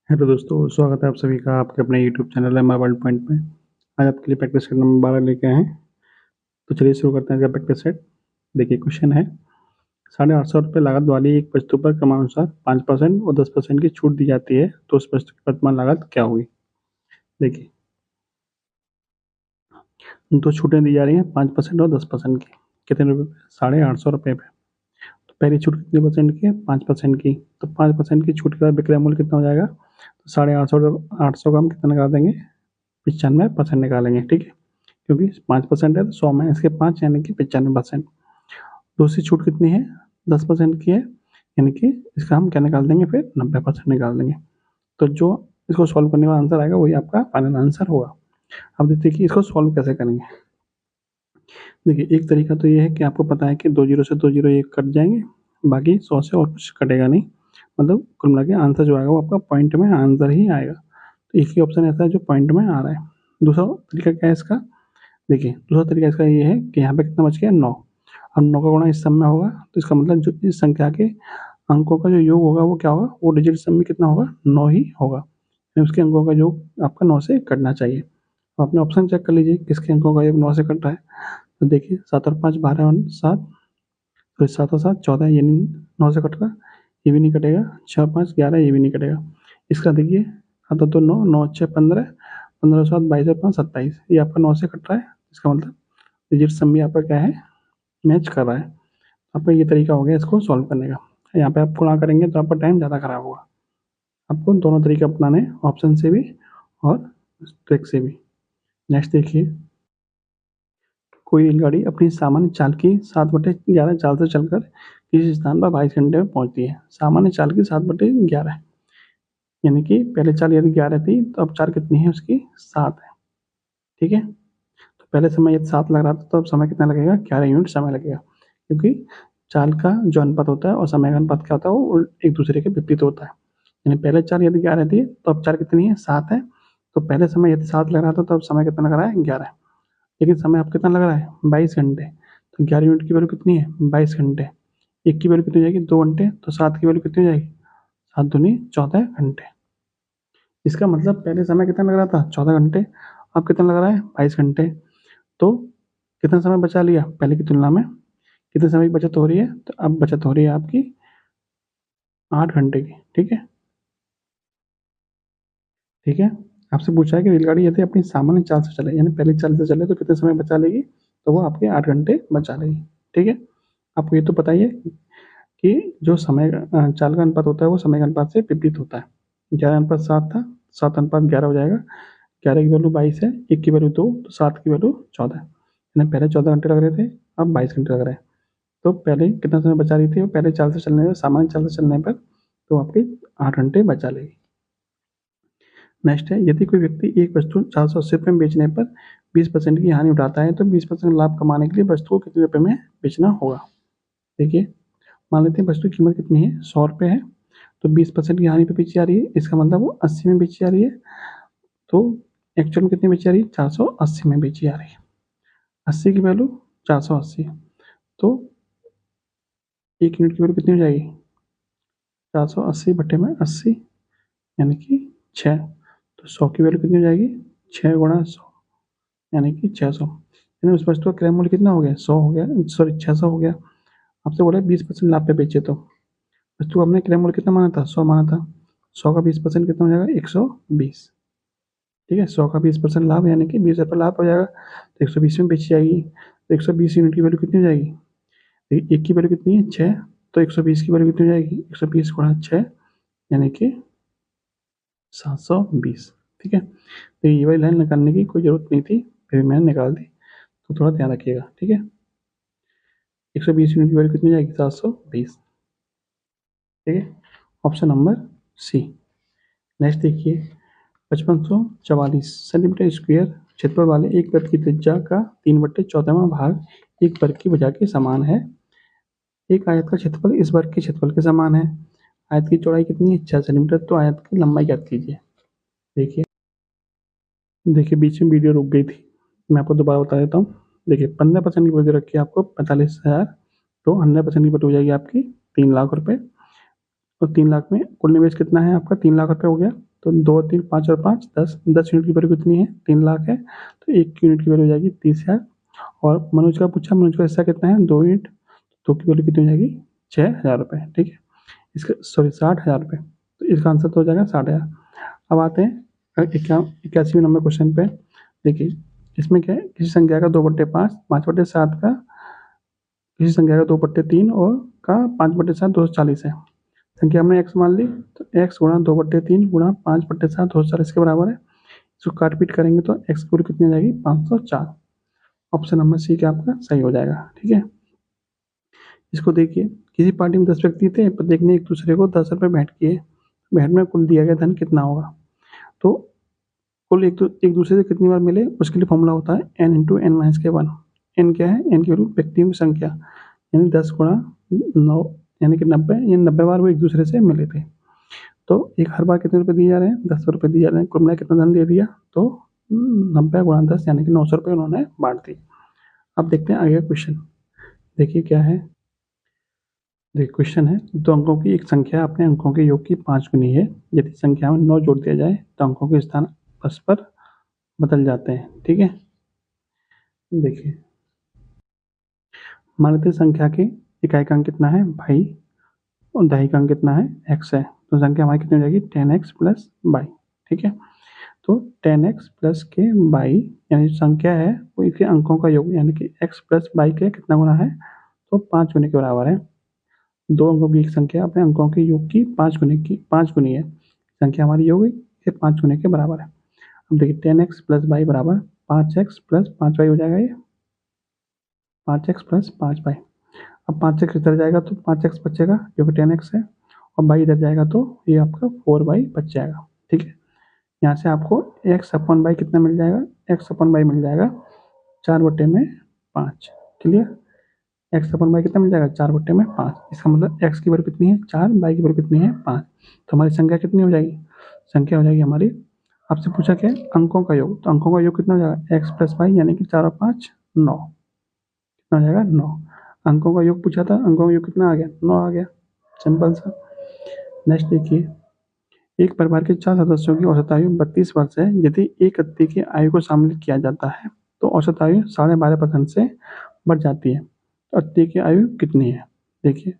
Hello दोस्तों, स्वागत है आप सभी का आपके अपने YouTube channel M World Point में। आज आपके लिए प्रैक्टिस सेट नंबर 12 लेके आए हैं। तो चलिए शुरू करते हैं प्रैक्टिस सेट। देखिए क्वेश्चन है, 850 रुपये लागत वाली एक वस्तु पर क्रमानुसार 5% और 10% की छूट दी जाती है, तो उस वस्तु की वर्तमान लागत क्या हुई। देखिए दो छूटें दी जा रही हैं, 5% और 10% की। कितने रुपये पे? 850 रुपये पे। तो पहली छूट कितने परसेंट की है? 5% की। तो 5% की छूट के बाद विक्रय मूल्य कितना हो जाएगा? तो 850 का हम कितना निकाल देंगे? 95% निकालेंगे, ठीक है। क्योंकि 5% है तो 100 में इसके 5 यानी कि 95%। दूसरी छूट कितनी है? 10% की है, यानी कि इसका हम क्या निकाल देंगे फिर? 90% निकाल देंगे। तो जो इसको सॉल्व करने का आंसर आएगा वही आपका फाइनल आंसर होगा। अब देखते हैं कि इसको सॉल्व कैसे करेंगे। देखिए एक तरीका तो ये है कि आपको पता है कि 2 जीरो से 2 जीरो ये कट जाएंगे, बाकी 100 से और कुछ कटेगा नहीं। मतलब कुल मिला के आंसर जो आएगा वो आपका पॉइंट में आंसर ही आएगा। तो एक ही ऑप्शन ऐसा है जो पॉइंट में आ रहा है। दूसरा तरीका क्या है इसका? देखिए दूसरा तरीका इसका ये है कि यहाँ पे कितना बच गया? 9। अब 9 का गुणा इस सम में होगा, तो इसका मतलब जो इस संख्या के अंकों का जो योग होगा वो क्या होगा? वो डिजिट सम में कितना होगा? 9 ही होगा। यानी उसके अंकों का योग आपका 9 से कटना चाहिए। तो अपने ऑप्शन चेक कर लीजिए किसके अंकों का योग 9 से कट रहा है। तो देखिए 7 और 5 12 और 7, तो 7 और 7 14, ये नहीं 9 से कट रहा, ये भी नहीं कटेगा। 6 और 5 11, ये भी नहीं कटेगा। इसका देखिए आता तो 9 9 6 15, 15 7 22 और 5 27, ये आपका 9 से कट रहा है। इसका मतलब डिजिट सम भी आपका क्या है? मैच कर रहा है। आपका ये तरीका हो गया इसको सॉल्व करने का। यहाँ पे आप गुणा करेंगे तो आपका टाइम ज़्यादा खराब होगा। आपको दोनों तरीके अपनाने, ऑप्शन से भी और ट्रिक से भी। नेक्स्ट देखिए, कोई रेलगाड़ी अपनी सामान्य चाल की 7/11 चाल से चलकर किसी स्थान पर 22 घंटे में पहुंचती है। सामान्य चाल की 7/11, यानी कि पहले चाल यदि 11 थी तो अब चाल कितनी है उसकी? 7 है, ठीक है। तो पहले समय यदि 7 लग रहा था तो अब समय कितना लगेगा? 11 यूनिट समय लगेगा, क्योंकि चाल का जो अनुपात होता है और समय का अनुपात क्या होता है? वो एक दूसरे के विपरीत होता है। यानी पहले चाल यदि 11 थी तो अब चाल कितनी है? 7 है। तो पहले समय यदि 7 लग रहा था तो अब समय कितना लग रहा है? 11। लेकिन समय अब कितना लग रहा है? 22 घंटे। तो 11 यूनिट की वैल्यू कितनी है? 22 घंटे। एक की वैल्यू कितनी हो जाएगी? 2 घंटे। तो 7 की वैल्यू कितनी हो जाएगी? 7 दूनी 14 घंटे। इसका मतलब पहले समय कितना लग रहा था? 14 घंटे। अब कितना लग रहा है? 22 घंटे। तो कितना समय बचा लिया पहले की तुलना में? कितने समय की बचत हो रही है? तो अब बचत हो रही है आपकी 8 घंटे की, ठीक है। ठीक है। आपसे पूछा है कि रेलगाड़ी यदि अपनी सामान्य चाल से चले, यानी पहले चाल से चले तो कितने समय बचा लेगी? तो वो आपके 8 घंटे बचा लेगी, ठीक है। आपको ये तो पता ही है कि जो समय चाल का अनुपात होता है वो समय के अनुपात से विपरीत होता है। 11:7 था, 7:11 हो जाएगा। 11 की वैल्यू 22 है, 1 की वैल्यू 2, तो 7 की वैल्यू 14 है। यानी पहले 14 घंटे लग रहे थे, अब 22 घंटे लग रहे हैं। तो पहले कितना समय बचा रही थी? वो पहले चाल से चलने पर, सामान्य चाल से चलने पर तो आपके 8 घंटे बचा लेगी। नेक्स्ट है, यदि कोई व्यक्ति एक वस्तु 480 रुपये में बेचने पर 20% की हानि उठाता है तो 20% लाभ कमाने के लिए वस्तु को कितने रुपये में बेचना होगा। देखिए मान लेते हैं वस्तु की कीमत कितनी है? 100 रुपये है। तो 20% की हानि पे बेची जा रही है, इसका मतलब वो 80 में बेची जा रही है। तो एक्चुअल में कितनी बेची जा रही है? 480 में बेची जा रही है। 80 की वैल्यू 480, तो 1 यूनिट की वैल्यू कितनी हो जाएगी? 480 बटे में 80, यानी कि 6। तो 100 की वैल्यू कितनी हो जाएगी? 6 × 100, यानी कि 600। यानी उस वस्तु का क्रय मूल्य कितना हो गया? 100 हो गया, सॉरी 600 हो गया। आपसे बोला 20% लाभ पे बेचे तो वस्तु हमने क्रय मूल्य कितना माना था? 100 माना था। 100 का 20% कितना हो जाएगा? 120, ठीक है। 100 का 20% लाभ यानी कि 20 रुपये लाभ हो जाएगा, तो 120 में बेची जाएगी। तो 120 यूनिट की वैल्यू कितनी हो जाएगी? एक की वैल्यू कितनी है? 6। तो 120 की वैल्यू कितनी हो जाएगी? 120 × 6, यानी कि 720, ठीक है। तो ये वाली लाइन निकालने की कोई ज़रूरत नहीं थी, फिर मैंने निकाल दी, तो थोड़ा ध्यान रखिएगा, ठीक है। 120 यूनिट की वैल्यू कितनी हो जाएगी? 720, ठीक है। Option number C. नेक्स्ट देखिए, 5544 सेंटीमीटर स्क्वायर क्षेत्रफल वाले एक वर्ग की त्रिज्या का 3/14वां भाग एक वर्ग की भुजा के समान है। एक आयत का क्षेत्रफल इस वर्ग के क्षेत्रफल के समान है। आयत की चौड़ाई कितनी है? 6 सेंटीमीटर। तो आयत की लंबाई ज्ञात कीजिए। देखिए देखिए बीच में वीडियो रुक गई थी, मैं आपको दोबारा बता देता हूँ। देखिए 15% की वैल्यू रखी है आपको 45,000, तो 100% की वैल्यू हो जाएगी आपकी 3 लाख रुपए। और 3 लाख में कुल निवेश कितना है आपका? 3 लाख रुपए हो गया। तो 2, 3, 5 और 5 10, 10 यूनिट की वैल्यू कितनी है? 3 लाख है, तो 1 यूनिट की वैल्यू हो जाएगी 30,000। और मनोज का पूछा, मनोज का हिस्सा कितना है? 2 यूनिट, 2 की वैल्यू कितनी हो जाएगी? 6,000 रुपये। ठीक है, इसका 60,000 रुपये, तो इसका आंसर तो हो जाएगा 60,000। अब आते हैं 81वें नंबर क्वेश्चन पे। देखिए इसमें क्या है, किसी संख्या का 2/5, 5/7 का, किसी संख्या का 2/3 और का 5/7 240 है। संख्या हमने x मान ली, तो x गुणा 2/3 गुणा 5/7 240 के बराबर है। इसको काट पीट करेंगे तो x की वैल्यू कितनी आ जाएगी? 504। ऑप्शन नंबर सी क्या आपका सही हो जाएगा। ठीक है, इसको देखिए, किसी पार्टी में 10 व्यक्ति थे, प्रत्येक ने एक दूसरे को 10 रुपये भेंट किए। भेंट में कुल दिया गया धन कितना होगा? तो कुल एक दूसरे से कितनी बार मिले, उसके लिए फॉर्मूला होता है n इंटू एन माइनस के 1। n क्या है? n की वैल्यू व्यक्तियों की संख्या, यानी 10 गुणा 9 यानी कि 90, यानी 90 बार वो एक दूसरे से मिले थे। तो एक हर बार कितने रुपए दिए जा रहे हैं? 10 रुपये दिए जा रहे हैं। कुल मिला कितना धन दे दिया? तो 90 गुणा 10 यानी कि 900 रुपये उन्होंने बांट दिए। अब देखते हैं आगे का क्वेश्चन। देखिए क्या है, देखिए क्वेश्चन है, 2 अंकों की एक संख्या अपने अंकों के योग की 5 गुनी है। यदि संख्या में 9 जोड़ दिया जाए तो अंकों के स्थान परस्पर बदल जाते हैं। ठीक है, देखिए मान लेते हैं संख्या के इकाई का अंक कितना है? भाई, और दहाई का अंक कितना है? x है। तो संख्या हमारी कितनी हो जाएगी? 10x plus by. ठीक है, तो 10x प्लस के बाई, यानी जो संख्या है वो इसके अंकों का योग, यानी कि x प्लस बाई के कितना गुना है? तो 5 गुने के बराबर है। 2 अंकों की एक संख्या अपने अंकों के योग की 5 गुनी है। संख्या हमारी योग ये 5 गुने के बराबर है। अब देखिए 10x प्लस बाई बराबर 5x प्लस 5y हो जाएगा। ये 5x प्लस 5y। अब 5x इधर जाएगा तो 5x बचेगा जो कि 10x है, और बाई इधर जाएगा तो ये आपका 4y बच जाएगा। ठीक है, यहाँ से आपको x अपन बाई कितना मिल जाएगा? x अपन बाई मिल जाएगा 4/5। क्लियर, x अपन बाई कितना मिल जाएगा? 4/5। इसका मतलब x की वैल्यू कितनी है? 4, बाई की वैल्यू कितनी है? 5। तो हमारी संख्या कितनी हो जाएगी? संख्या हो जाएगी हमारी, आपसे पूछा क्या? अंकों का योग, तो अंकों का योग कितना हो जाएगा? x प्लस बाई, यानी कि 4 और 5 9, कितना हो जाएगा? 9। अंकों का योग पूछा था, अंकों का योग कितना आ गया? 9 आ गया। सिंपल सा। नेक्स्ट देखिए, एक परिवार के 4 सदस्यों की औसत आयु 32 वर्ष है। यदि एक व्यक्ति की आयु को शामिल किया जाता है तो औसत आयु 12.5% से बढ़ जाती है। तो व्यक्ति की आयु कितनी है? देखिए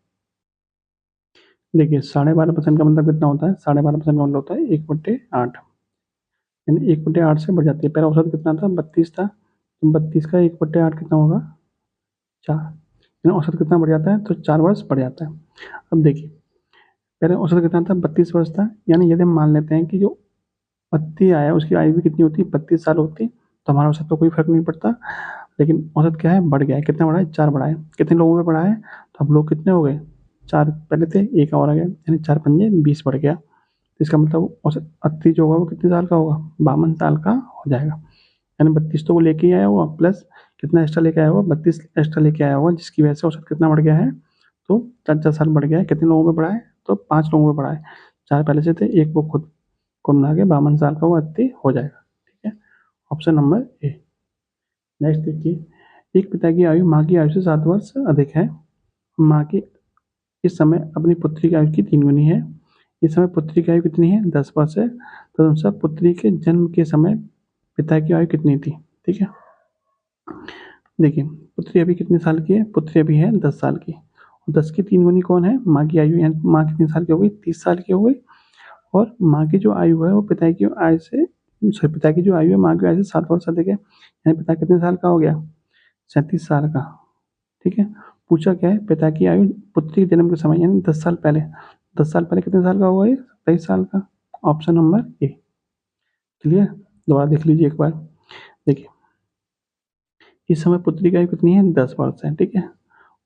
12.5% का मतलब कितना होता है? 12.5% का मतलब होता है 1/8, यानी 1/8 से बढ़ जाती है। पहला औसत कितना था? 32 था, तो 32 का 1/8 कितना होगा? 4। यानी औसत कितना बढ़ जाता है? तो 4 वर्ष बढ़ जाता है। अब देखिए पहले औसत कितना था? 32 वर्ष था, यानी यदि हम मान लेते हैं कि जो व्यक्ति आया उसकी आयु भी कितनी होती? 32 साल होती, तो हमारा औसत तो कोई फर्क नहीं पड़ता। लेकिन औसत क्या है? बढ़ गया है। कितना बढ़ा है? 4 बढ़ा है। कितने लोगों में बढ़ा है? तो हम लोग कितने हो गए? 4 पहले थे, एक और आ गया, यानी 4 पंजे 20 बढ़ गया। तो इसका मतलब औसत व्यक्ति जो होगा वो कितने साल का होगा? 52 साल का हो जाएगा। यानी 32 तो वो लेके ही आया हुआ, प्लस कितना एक्स्ट्रा लेके आया हुआ? 32 एक्स्ट्रा लेके आया हुआ, जिसकी वजह से औसत कितना बढ़ गया है? तो 4 साल बढ़ गया है। कितने लोगों में बढ़ा है? तो 5 लोगों में बढ़ा है। 4 पहले से थे, एक वो खुद को मिला के 52 साल का वो व्यक्ति हो जाएगा। ठीक है, ऑप्शन नंबर ए। नेक्स्ट देखिए, एक पिता की आयु माँ की आयु से 7 वर्ष अधिक है। माँ की इस समय अपनी पुत्री की आयु की 3 गुनी है। इस समय पुत्री की आयु कितनी है? 10 वर्ष है। तदनुसार पुत्री के जन्म के समय पिता की आयु कितनी थी? ठीक है, देखिए पुत्री अभी कितने साल की है? पुत्री अभी है 10 साल की। 10 की 3 गुनी कौन है? माँ की आयु, यानी माँ कितने साल की हो गई? 30 साल की हो गई। और माँ की जो आयु है वो पिता की आयु से, सॉरी पिता की जो आयु है माँ की आयु से 7 वर्ष अधिक है। यानी पिता कितने साल का हो गया? 37 साल का। ठीक है, पूछा क्या है? पिता की आयु पुत्री के जन्म के समय, यानी 10 साल पहले। 10 साल पहले कितने साल का हुआ? ये 27 साल का। Option number A. क्लियर, दोबारा देख लीजिए एक बार। देखिए इस समय पुत्री की आयु कितनी है? 10 वर्ष है। ठीक है,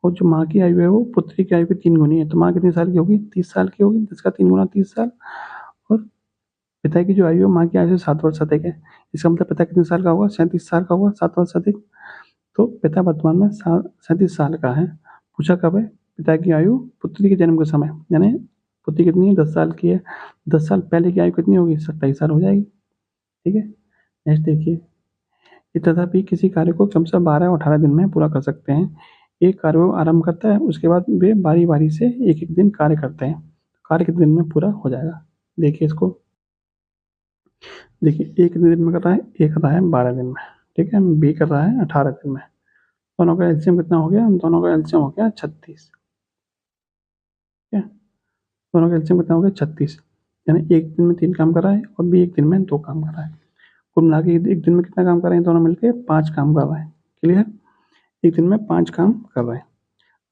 और जो माँ की आयु है वो पुत्री की आयु की 3 गुनी है। तो माँ कितने साल की होगी? 30 साल की होगी। 10 का 3 गुना 30 साल। और पिता की जो आयु है माँ की आयु से 7 वर्ष अधिक है। इसका मतलब पिता कितने साल का होगा? 37 साल का होगा, 7 वर्ष अधिक। तो पिता वर्तमान में 37 साल का है। पूछा कब है? पिता की आयु पुत्री के जन्म के समय, यानी पुत्री कितनी है? 10 साल की है। 10 साल पहले की आयु कितनी होगी? 27 साल हो जाएगी। ठीक है, नेक्स्ट देखिए, ये तथापि किसी कार्य को कम से 12 और 18 दिन में पूरा कर सकते हैं। एक कार्य वो आरंभ करता है, उसके बाद वे बारी बारी से एक एक दिन कार्य करते हैं। कार्य कितने दिन में पूरा हो जाएगा? देखिए इसको, देखिए, एक दिन में कर रहा है, एक कर रहा है 12 दिन में, ठीक है, बी कर रहा है 18 दिन में। दोनों का एलसीएम कितना हो गया? दोनों का एलसीएम हो गया 36, ठीक है। दोनों का एलसीएम कितना हो गया? 36। यानी एक दिन में 3 काम कर रहा है और बी एक दिन में 2 काम कर रहा है। कुल मिला के एक दिन में कितना काम कर रहे हैं दोनों मिलके? 5 काम कर रहे हैं। क्लियर? एक दिन में 5 काम कर रहे हैं।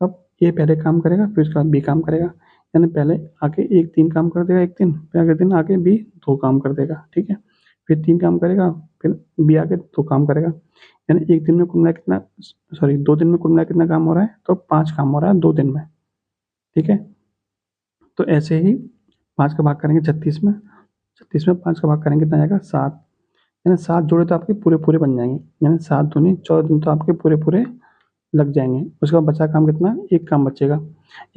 अब ए पहले काम करेगा, फिर उसके बाद बी काम करेगा। यानी पहले आके एक 3 काम कर देगा एक दिन, फिर अगले दिन आके बी 2 काम कर देगा, ठीक है। फिर 3 काम करेगा, फिर बी आके 2 काम करेगा। यानी एक दिन में कुल मिला कितना, सॉरी 2 दिन में कुल मिला कितना काम हो रहा है? तो 5 काम हो रहा है 2 दिन में, ठीक है। तो ऐसे ही 5 का भाग करेंगे 36 में, 36 में 5 का भाग करेंगे कितना आएगा? 7। यानी 7 जोड़े तो आपके पूरे पूरे बन जाएंगे। यानी 7 दूनी 14 दिन तो आपके पूरे पूरे लग जाएंगे। उसके बाद बचा काम कितना? एक काम बचेगा।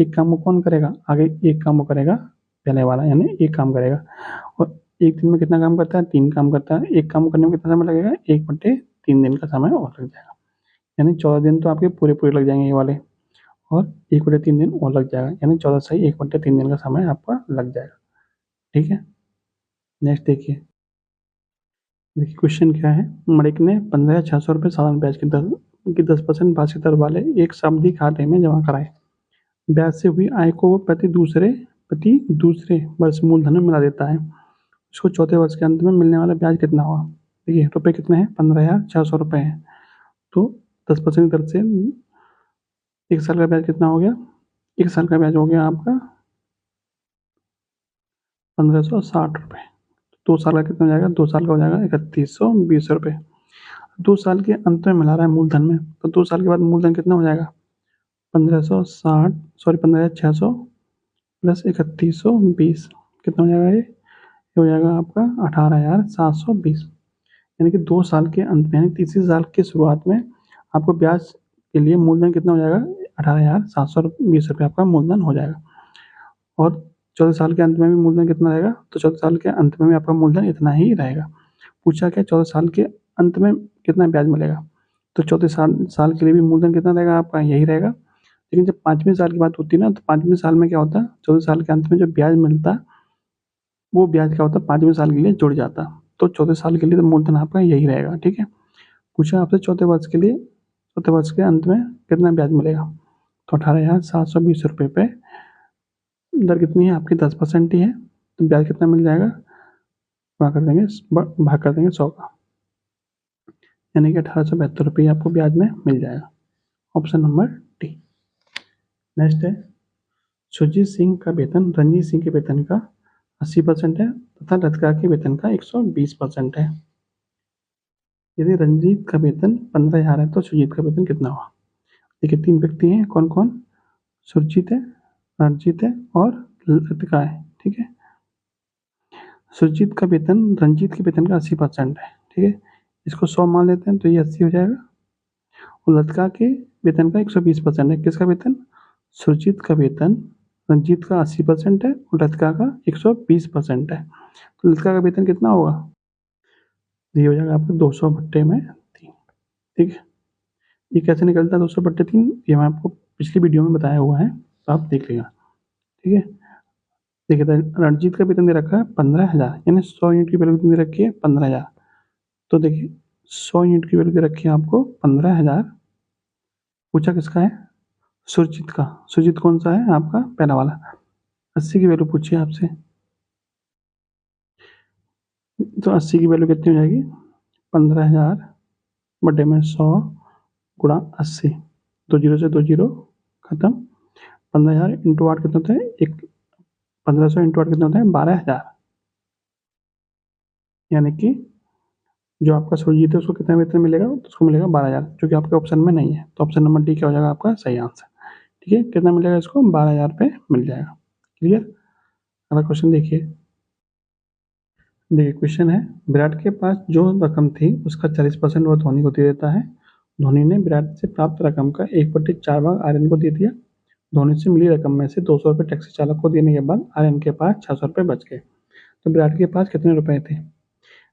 एक काम को कौन करेगा? आगे एक काम वो करेगा पहले वाला, यानी एक काम करेगा। और एक दिन में कितना काम करता है? 3 काम करता है। एक काम करने में कितना समय लगेगा? 1/3 दिन का समय और लग जाएगा। यानी 14 दिन तो आपके पूरे पूरे लग जाएंगे ये वाले, और 1/3 दिन और लग जाएगा। यानी 14 सही 1/3 दिन का समय आपका लग जाएगा, ठीक है। नेक्स्ट देखिए, देखिए क्वेश्चन क्या है। मणिक ने 15,600 रुपये साधारण ब्याज की 10% ब्याज की दर वाले एक सावधि खाते में जमा कराए। ब्याज से हुई आय को वो प्रति दूसरे वर्ष मूलधन में मिला देता है। उसको चौथे वर्ष के अंत में मिलने वाला ब्याज कितना हुआ? देखिए, रुपए कितने हैं? 15,600 रुपये हैं। तो 10% की दर से एक साल का ब्याज कितना हो गया? एक साल का ब्याज हो गया आपका 1560 रुपये। 2 साल का कितना हो जाएगा? 2 साल का हो जाएगा 3120 रुपये। 2 साल के अंत में मिला रहा है मूलधन में, तो 2 साल के बाद मूलधन कितना हो जाएगा? 1560, सॉरी 15,600 प्लस 3120 कितना हो जाएगा? ये हो जाएगा आपका 18,720। यानी कि 2 साल के अंत में, यानी तीसरे साल की शुरुआत में आपको ब्याज के लिए मूलधन कितना हो जाएगा? 18,720 रुपये आपका मूलधन हो जाएगा। और चौथे साल के अंत में भी मूलधन कितना रहेगा? तो चौथे साल के अंत में भी आपका मूलधन इतना ही रहेगा। पूछा क्या? चौथे साल के अंत में कितना ब्याज मिलेगा? तो चौथे साल साल के लिए भी मूलधन कितना रहेगा आपका? यही रहेगा। लेकिन जब 5वें साल की बात होती है ना, तो 5वें साल में क्या होता है? चौथे साल के अंत में जो ब्याज मिलता, वो ब्याज क्या होता है? 5वें साल के लिए जुड़ जाता। तो चौथे साल के लिए तो मूलधन आपका यही रहेगा, ठीक है। पूछा आपसे चौथे वर्ष के लिए, चौथे वर्ष के अंत में कितना ब्याज मिलेगा? तो 18,720 रुपये पे दर कितनी है आपकी? 10% ही है, तो ब्याज कितना मिल जाएगा? भाग कर देंगे 100 का, यानी कि 1872 रुपये आपको ब्याज में मिल जाएगा। Option number D. नेक्स्ट है, सुरजीत सिंह का वेतन रंजीत सिंह के वेतन का 80% है तथा लतका के वेतन का 120% है। यदि रंजीत का वेतन 15,000 है तो सुरजीत का वेतन कितना हुआ? देखिए, 3 व्यक्ति हैं, कौन कौन? सुरजीत है, रंजीत है और लतिका है, ठीक है। सुरजीत का वेतन रंजीत के वेतन का 80% है, ठीक है। इसको 100 मान लेते हैं तो ये 80 हो जाएगा। और लतिका के वेतन का 120% है। किसका वेतन? सुरजीत का वेतन रंजीत का 80% है और लतिका का 120% है। तो लतिका का वेतन कितना होगा? ये हो जाएगा आपका 200/3, ठीक है। ये कैसे निकलता है 200/3? ये मैं आपको पिछली वीडियो में बताया हुआ है, तो आप देख लेगा, ठीक है। देखिए, तो रणजीत का वेतन दे रखा है 15,000, यानी 100 यूनिट की वैल्यू कितनी दे रखी है? 15,000। तो देखिए, 100 यूनिट की वैल्यू दे रखी है आपको 15,000। पूछा किसका है? सुरजीत का। सुरजीत कौन सा है आपका? पहला वाला। 80 की वैल्यू पूछी है आपसे, तो 80 की वैल्यू कितनी हो जाएगी? 15,000 बटे में 100 गुणा 80। 2 जीरो से 2 जीरो खत्म। 15,000 इंटू 8 कितना होता है? 1500 इंटू 8 कितना होता है? 12,000। यानी कि जो आपका सुरजीत है उसको कितना वेतन मिलेगा? तो उसको मिलेगा 12,000, जो कि आपके ऑप्शन में नहीं है। तो ऑप्शन नंबर डी क्या हो जाएगा आपका सही आंसर, ठीक है। कितना मिलेगा इसको? 12,000 मिल जाएगा। क्लियर? अगला क्वेश्चन देखिए। देखिए, क्वेश्चन है, विराट के पास जो रकम थी उसका 40% वह धोनी को दे देता है। धोनी ने विराट से प्राप्त रकम का 1/4 भाग आर्यन को दे दिया। धोनी से मिली रकम में से 200 रुपये टैक्सी चालक को देने के बाद आर्यन के पास 600 रुपये बच गए। तो विराट के पास कितने रुपए थे?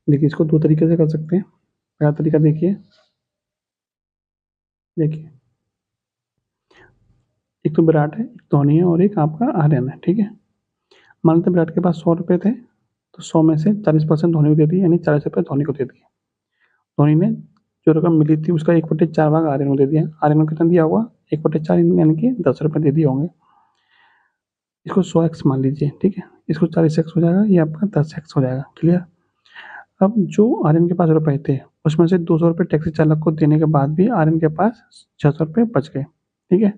देखिए, इसको 2 तरीके से कर सकते हैं। पहला तरीका देखिए, देखिए एक तो विराट है, एक धोनी है और एक आपका आर्यन है, ठीक है। मान लेते हैं विराट के पास 100 रुपये थे तो 100 में से 40% धोनी को दे दिए, यानी 40 रुपये धोनी को दे दिए। धोनी ने जो रकम मिली थी उसका 1/4 भाग आर्यन को दे दिया। आर्यन को कितना दिया होगा? 1/4 यानी कि 10 रुपये दे दिए होंगे। इसको 100x मान लीजिए, ठीक है। इसको 40x हो जाएगा, ये आपका 10x हो जाएगा। क्लियर? अब जो आर्यन के पास रुपए थे उसमें से 200 रुपये टैक्सी चालक को देने के बाद भी आर्यन के पास 600 रुपये बच गए, ठीक है।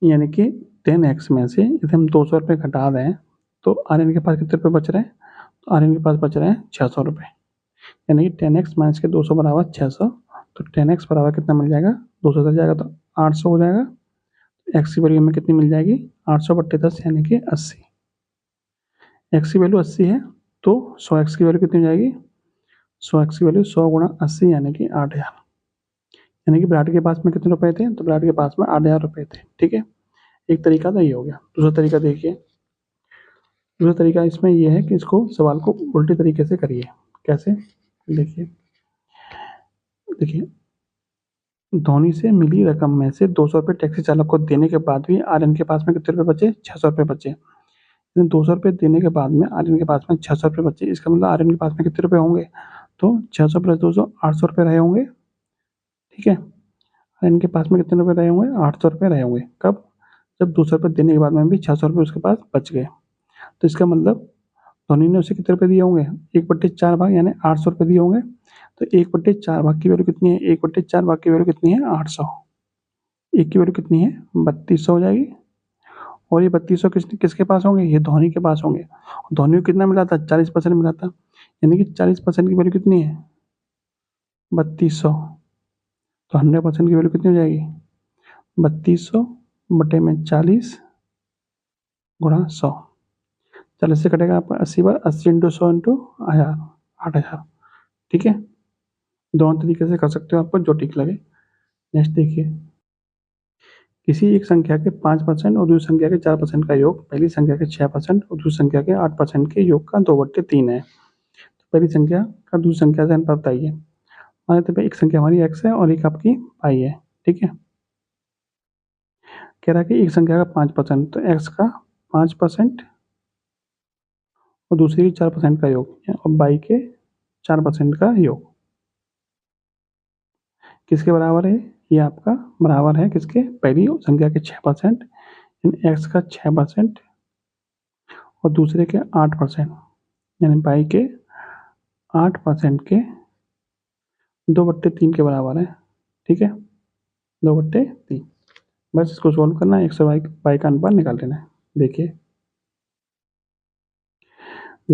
यानी कि 10x में से यदि हम 200 रुपये घटा दें तो आर्यन के पास कितने रुपये बच रहे हैं? तो आर्यन के पास बच रहे हैं 600 रुपये। यानी कि 10x माइनस के 200 बराबर 600। तो 10x बराबर कितना मिल जाएगा? 200 से जाएगा तो 800 हो जाएगा। एक्स की वैल्यू हमें कितनी मिल जाएगी? 800/10 यानी कि 80। एक्स की वैल्यू 80 है तो 100x की वैल्यू कितनी हो जाएगी? 100x की वैल्यू 100 गुणा 80 यानी कि 8000। यानी कि विराट के पास में कितने रुपए थे? तो विराट के पास में 8000 रुपये थे, ठीक है। एक तरीका तो ये हो गया। दूसरा तरीका देखिए। दूसरा तरीका इसमें यह है कि इसको सवाल को उल्टे तरीके से करिए। कैसे? देखिए देखिए, धोनी से मिली रकम में से 200 रुपये टैक्सी चालक को देने के बाद भी आर्यन के पास में कितने रुपये बचे? 600 रुपये बचे। 200 रुपये देने के बाद में आर्यन के पास में 600 रुपये बचे। इसका मतलब आर्यन के पास में कितने रुपये होंगे? तो 600 + 200 800 रुपये रहे होंगे, ठीक है। आर्यन के पास में कितने रुपये रहे होंगे? 800 रुपये रहे होंगे। कब? जब 200 रुपये देने के बाद में भी 600 रुपये उसके पास बच गए। तो इसका मतलब धोनी ने उसे कितने रुपये दिए होंगे? 1/4 भाग यानी 800 रुपये दिए होंगे। तो 1/4 भाग की वैल्यू कितनी है? 1/4 भाग की वैल्यू कितनी है? 800। एक की वैल्यू कितनी है? 3200 हो जाएगी। और ये 3200 किसके पास होंगे? ये धोनी के पास होंगे। धोनी को कितना मिला था? 40% मिला था। यानी कि 40% की वैल्यू कितनी है? 3200। तो 100% की वैल्यू कितनी हो जाएगी? 3200/40 गुणा 100। 40 से कटेगा आपका 80 बार। 80 × 100 × 1000 8000, ठीक है। दोनों तरीके से कर सकते हो, आपको जो ठीक लगे। नेक्स्ट देखिए। किसी एक संख्या के 5% और दूसरी संख्या के 4% का योग पहली संख्या के 6% और दूसरी संख्या के 8% के योग का 2/3 है। तो पहली संख्या का दूसरी संख्या से अनुपात बताइए। मान लेते हैं एक संख्या हमारी x है और एक आपकी पाई है, ठीक है। कह रहा है कि एक संख्या का 5% तो x का 5% और दूसरी की 4% का योग और बाई के 4% का योग किसके बराबर है? ये आपका बराबर है किसके? पहली संख्या के 6% यानी x का 6% और दूसरे के 8% यानी बाई के 8% के 2/3 के बराबर है, ठीक है। 2/3। बस इसको सॉल्व करना है। 100 का अनुपात निकाल लेना है। देखिए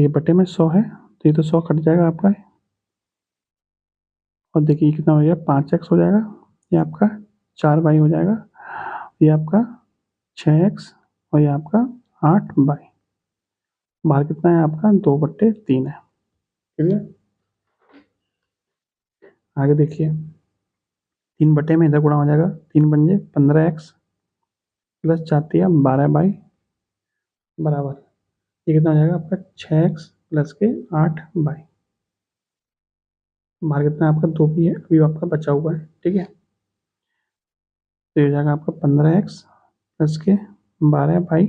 बट्टे में 100 है तो ये तो 100 कट जाएगा आपका। और देखिए कितना हो जाएगा? 5x हो जाएगा। ये आपका 4y हो जाएगा। ये आपका 6x और ये आपका 8y। बाहर कितना है आपका? 2/3 है। क्लियर? आगे देखिए 3 बटे में इधर गुणा हो जाएगा। 3 पंजे 15x प्लस 4 12y बराबर ये कितना हो जाएगा आपका? 6x प्लस के 8y। बाहर कितना है आपका? 2 भी है, अभी आपका बचा हुआ है, ठीक है। तो ये हो जाएगा आपका 15x प्लस के 12y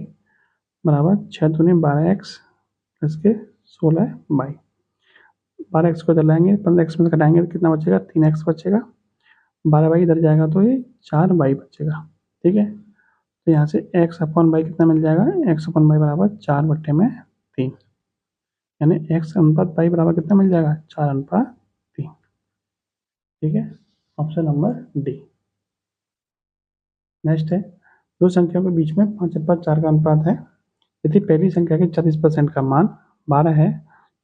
बराबर 6 दूनी 12x प्लस के 16y। 12x को इधर लाएंगे, 15x में से घटाएंगे तो कितना बचेगा? 3x बचेगा। 12y इधर जाएगा तो ये 4y बचेगा, ठीक है। तो यहाँ से x/y कितना मिल जाएगा? x/y बराबर 4/3 यानी x/y बराबर कितना मिल जाएगा? 4/3, ठीक है। Option number D. नेक्स्ट है दो संख्याओं के बीच में 5/4 का अनुपात है। यदि पहली संख्या के 40% का मान 12 है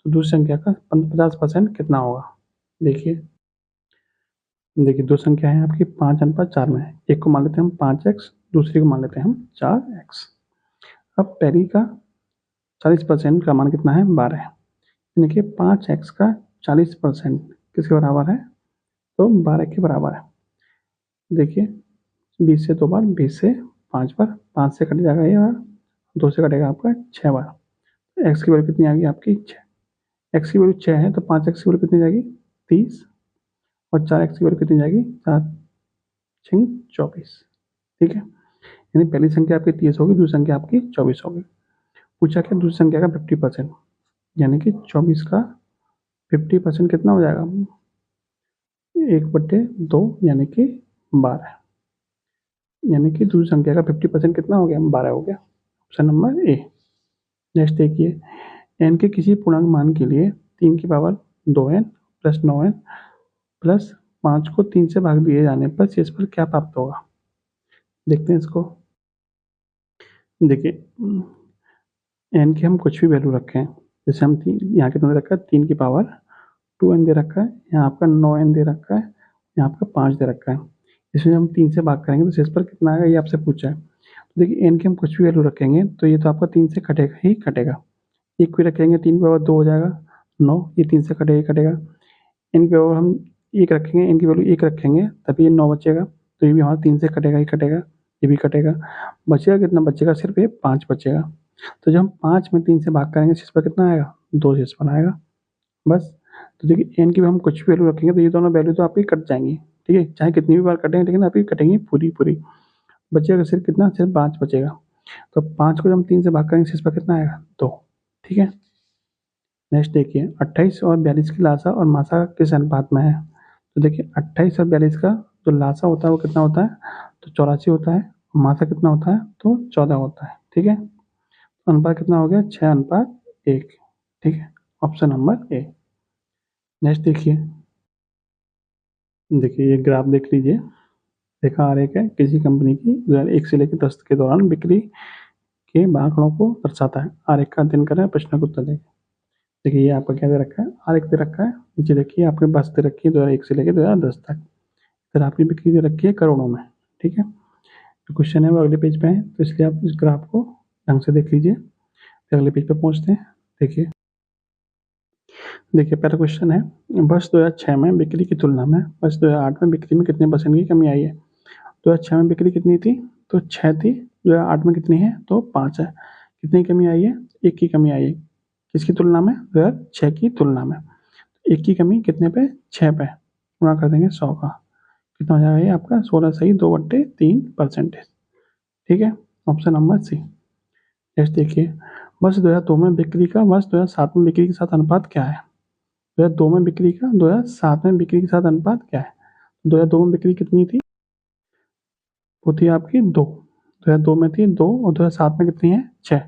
तो दूसरी संख्या का 50% कितना होगा? देखिए दो संख्या है आपकी 5/4 में है। एक को मान लेते हैं हम 5x, दूसरी को मान लेते हैं हम 4x। अब पहली का 40% का मान कितना है? 12 है। यानी कि 5x का 40% किसके बराबर है? तो 12 के बराबर है। देखिए 20 से 2 बार, 20 से 5 बार, 5 से कट जाएगा ये बार, 2 से कटेगा आपका 6 बार। एक्स की वैल्यू कितनी आ गई आपकी? 6। एक्स की वैल्यू 6 है तो 5x की वैल्यू कितनी जाएगी? 30। और 4x की वैल्यू कितनी जाएगी? 4×6 24, ठीक है। यानी पहली संख्या आपकी 30 होगी, दूसरी संख्या आपकी 24 होगी। पूछा क्या दूसरी संख्या का 50%, यानी कि 24 का 50% कितना हो जाएगा, 1/2 यानी कि 12, यानी कि दूसरी संख्या का 50% कितना हो गया, 12 हो गया। Option number A. नेक्स्ट देखिए, एन के किसी पूर्णांक मान के लिए 3 की power 2n plus 9n plus 5 को 3 से भाग दिए जाने पर शेषफल क्या प्राप्त होगा। देखते हैं इसको। देखिए एन की हम कुछ भी वैल्यू रखें, जैसे हम यहाँ कितना दे रखा है, 3 की पावर 2n दे रखा है, यहाँ आपका 9n दे रखा है, यहाँ आपका 5 दे रखा है। इसमें हम 3 से भाग करेंगे तो शेषफल कितना आएगा, ये आपसे पूछा है। तो देखिए एन की हम कुछ भी वैल्यू रखेंगे तो ये तो आपका 3 से कटेगा ही कटेगा। एक भी रखेंगे 3 की पावर 2 हो जाएगा 9, ये 3 से कटेगा ही कटेगा। एन की पावर हम 1 रखेंगे, एन की वैल्यू 1 रखेंगे तभी ये 9 बचेगा, तो ये भी हमारा 3 से कटेगा ही कटेगा, ये भी कटेगा। बचेगा कितना, बचेगा सिर्फ ये 5 बचेगा। तो जब हम 5 में 3 से भाग करेंगे शेषफल कितना आएगा, 2 शेषफल आएगा बस। तो देखिए एन की भी हम कुछ भी वैल्यू रखेंगे तो ये दोनों वैल्यू तो आपकी कट जाएंगी, ठीक है, चाहे कितनी भी बार कटेंगे लेकिन आपकी कटेंगी पूरी पूरी। बचेगा सिर्फ कितना, सिर्फ 5 बचेगा। तो 5 को जब हम 3 से भाग करेंगे शेषफल कितना आएगा, 2, ठीक है। नेक्स्ट देखिए 28 और 42 की लासा और मासा किस अनुपात में है। तो देखिए 28 और 42 का जो लासा होता है वो कितना होता है, तो 84 होता है। मासा कितना होता है, तो 14 होता है, ठीक है। अनुपात कितना हो गया, 6:1, ठीक है। Option number A. नेक्स्ट देखिए, देखिए ये ग्राफ देख लीजिए। देखा आरेख है, किसी कंपनी की 2001 से लेकर 10 के दौरान बिक्री के आंकड़ों को दर्शाता है। आरेख का अध्ययन करें, प्रश्न का उत्तर दें। देखिए ये आपका क्या दे रखा है, आरेख दे रखा है। नीचे देखिए आपके पास दे रखी है 2001 से लेकर 2010 तक। फिर आपकी बिक्री दे रखी है करोड़ों में, ठीक है। जो क्वेश्चन है वो अगले पेज पे है, तो इसलिए आप इस ग्राफ को ढंग से देख लीजिए। फिर अगले पेज पे पहुंचते हैं। देखिए देखिए पहला क्वेश्चन है, वर्ष 2006 में बिक्री की तुलना में वर्ष 2008 में बिक्री में कितने % की कमी आई है। 2006 में बिक्री कितनी थी, तो 6 थी। 2008 में कितनी है, तो 5 है। कितनी कमी आई है, 1 की कमी आई है। किसकी तुलना में, 2006 की तुलना में। 1 की कमी कितने पे, 6 पे, गुणा कर देंगे 100 का, कितना हो जाएगा ये आपका 16 सही 2/3%, ठीक है। Option number C. नेक्स्ट देखिए, वर्ष 2002 में बिक्री का वर्ष 2007 में बिक्री के साथ अनुपात क्या है। 2002 में बिक्री का 2007 में बिक्री के साथ अनुपात क्या है। 2002 में बिक्री कितनी थी, वो थी आपकी 2। 2002 में थी 2 और 2007 में कितनी है, 6।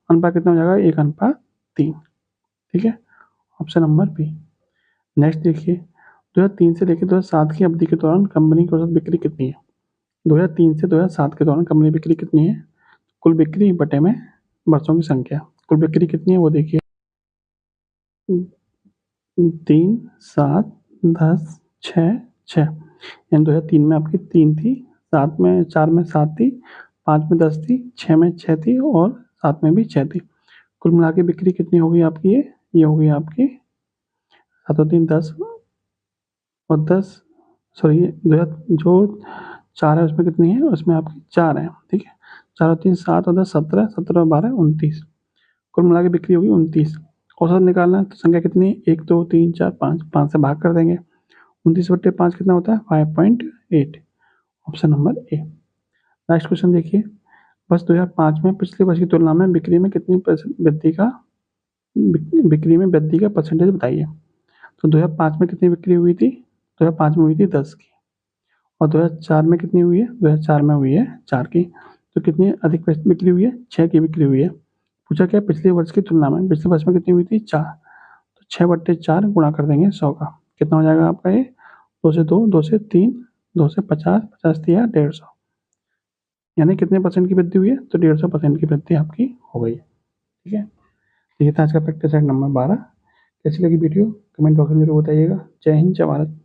अनुपात कितना हो जाएगा, 1:3, ठीक है। Option number B. नेक्स्ट देखिए, 2003 से लेकर 2007 की अवधि के दौरान कंपनी की औसत बिक्री कितनी है। 2003 से 2007 के दौरान कंपनी बिक्री कितनी है, कुल बिक्री बटे में वर्षों की संख्या। कुल बिक्री कितनी है वो देखिए, 3, 7, 10, 6, 6। यानी 2003 में आपकी 3 थी, 7 में 4 में 7 थी, 5 में 10 थी, 6 में 6 थी और 7 में भी 6 थी। कुल मिला के बिक्री कितनी हो गई आपकी, ये हो गई आपकी 7 और 3 10 और 10, सॉरी जो 4 है उसमें कितनी है, उसमें आपकी 4 है, ठीक है। 4 और 3 7 और 10 17, 17 और 12 29। कुल मिला के बिक्री होगी 29। औसत निकालना है तो संख्या कितनी है, 1 2 3 4 5, 5 से भाग कर देंगे। 29/5 कितना होता है, 5.8। Option number A. Next question देखिए, वर्ष 2005 में पिछले वर्ष की तुलना में बिक्री में कितनी बिक्री में वृद्धि का परसेंटेज बताइए। तो 2005 में कितनी बिक्री हुई थी, 2005 में हुई थी 10 की। और 2004 में कितनी हुई है, 2004 में हुई है 4 की। तो कितनी अधिक बिक्री हुई है, 6 की बिक्री हुई है। पूछा क्या, पिछले वर्ष की तुलना में, पिछले वर्ष में कितनी हुई थी, 4। तो 6/4 गुणा कर देंगे 100 का, कितना हो जाएगा आपका ये, 2 से 2, 2 से 3, 2 से 50, 50 दिया 150। यानी कितने % की वृद्धि हुई है, तो 150% की वृद्धि आपकी हो गई है, ठीक है। ये था आज का प्रैक्टिस सेट नंबर 12। कैसी लगी वीडियो कमेंट बॉक्स में जरूर बताइएगा। जय हिंद, जय भारत।